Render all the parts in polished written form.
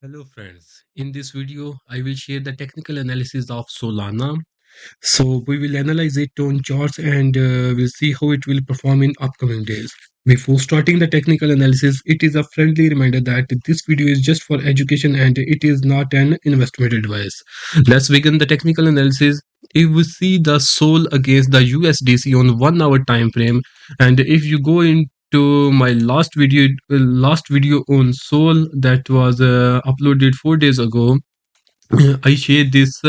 Hello friends, in this video I will share the technical analysis of Solana. So we will analyze it on charts and we'll see how it will perform in upcoming days. Before starting the technical analysis, it is a friendly reminder that this video is just for education and it is not an investment advice. Let's begin the technical analysis. If we see the Sol against the USDC on 1 hour time frame, and if you go into my last video on Sol that was uploaded 4 days ago, I shared this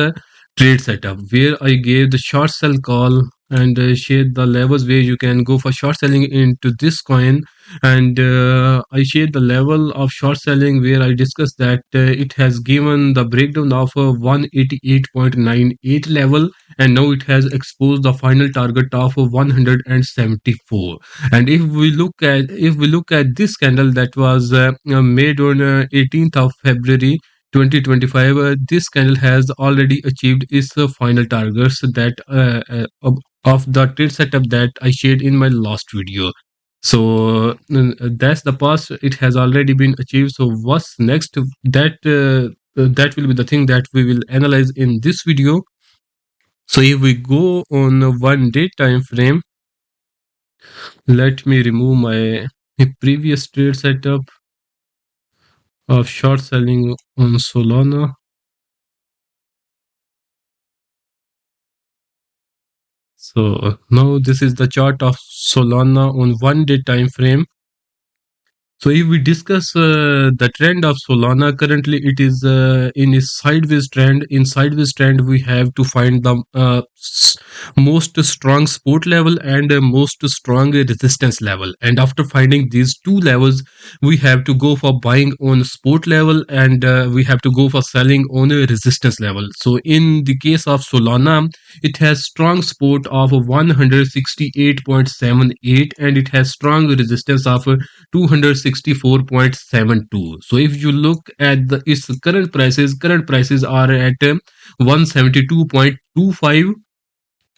trade setup where I gave the short sell call and shared the levels where you can go for short selling into this coin. And I shared the level of short selling where I discussed that it has given the breakdown of a 188.98 level, and now it has exposed the final target of 174. And if we look at this candle that was made on 18th of February 2025, this candle has already achieved its final targets that of the trade setup that I shared in my last video. So that's the past. It has already been achieved. So what's next? That will be the thing that we will analyze in this video. So if we go on a 1 day time frame, let me remove my previous trade setup of short selling on Solana. So now this is the chart of Solana on 1 day time frame. So if we discuss the trend of Solana, currently it is in a sideways trend. In sideways trend, we have to find the most strong support level and most strong resistance level. And after finding these two levels, we have to go for buying on support level and we have to go for selling on a resistance level. So in the case of Solana, it has strong support of 168.78 and it has strong resistance of 264.72. So if you look at its current prices are at 172.25,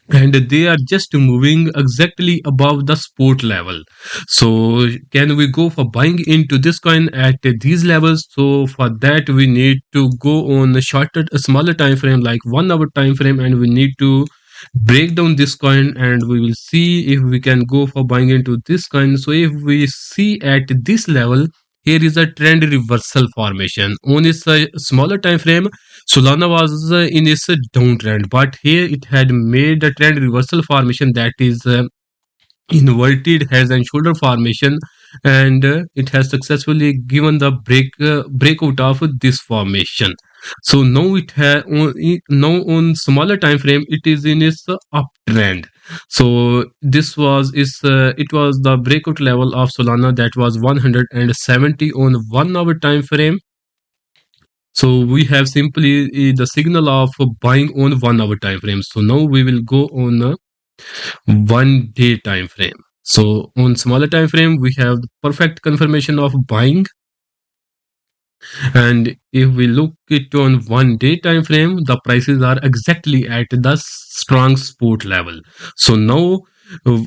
and they are just moving exactly above the support level. So can we go for buying into this coin at these levels? So for that we need to go on a smaller time frame like 1 hour time frame, and we need to break down this coin and we will see if we can go for buying into this coin. So if we see at this level, here is a trend reversal formation on its smaller time frame. Solana was in its downtrend, but here it had made a trend reversal formation that is inverted heads and shoulder formation, and it has successfully given the breakout of this formation. So now now on smaller time frame it is in its uptrend. So this was it was the breakout level of Solana that was 170 on 1 hour time frame. So we have simply the signal of buying on 1 hour time frame. So now we will go on a 1 day time frame. So on smaller time frame, we have the perfect confirmation of buying. And if we look it on 1 day time frame, the prices are exactly at the strong support level. So now uh,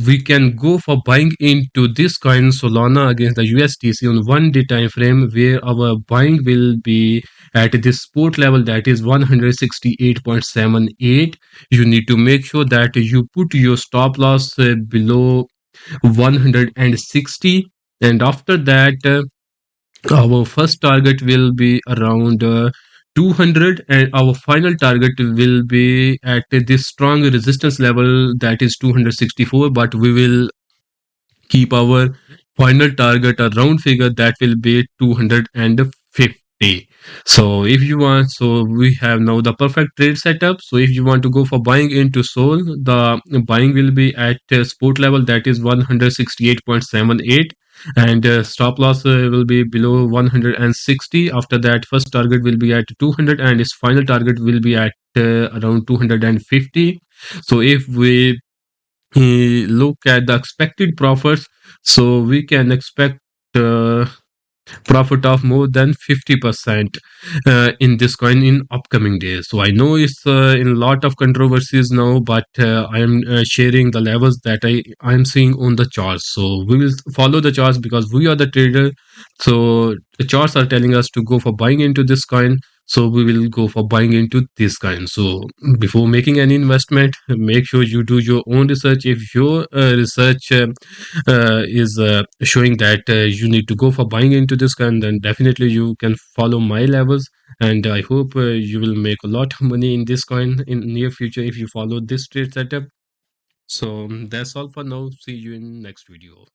we can go for buying into this coin Solana against the USDC on 1 day time frame, where our buying will be at this support level that is 168.78. You need to make sure that you put your stop loss below 160, and after that our first target will be around 200, and our final target will be at this strong resistance level that is 264, but we will keep our final target a round figure that will be 250. So if you want, so we have now the perfect trade setup. So if you want to go for buying into Sol, the buying will be at support level that is 168.78, and stop loss will be below 160. After that, first target will be at 200 and its final target will be at around 250. So if we look at the expected profits, so we can expect profit of more than 50% in this coin in upcoming days. So I know it's in a lot of controversies now, but I am sharing the levels that I am seeing on the charts. So we will follow the charts because we are the trader. So the charts are telling us to go for buying into this coin. So we will go for buying into this coin. So before making any investment, make sure you do your own research. If your research is showing that you need to go for buying into this coin, then definitely you can follow my levels. And I hope you will make a lot of money in this coin in near future if you follow this trade setup. So that's all for now. See you in next video.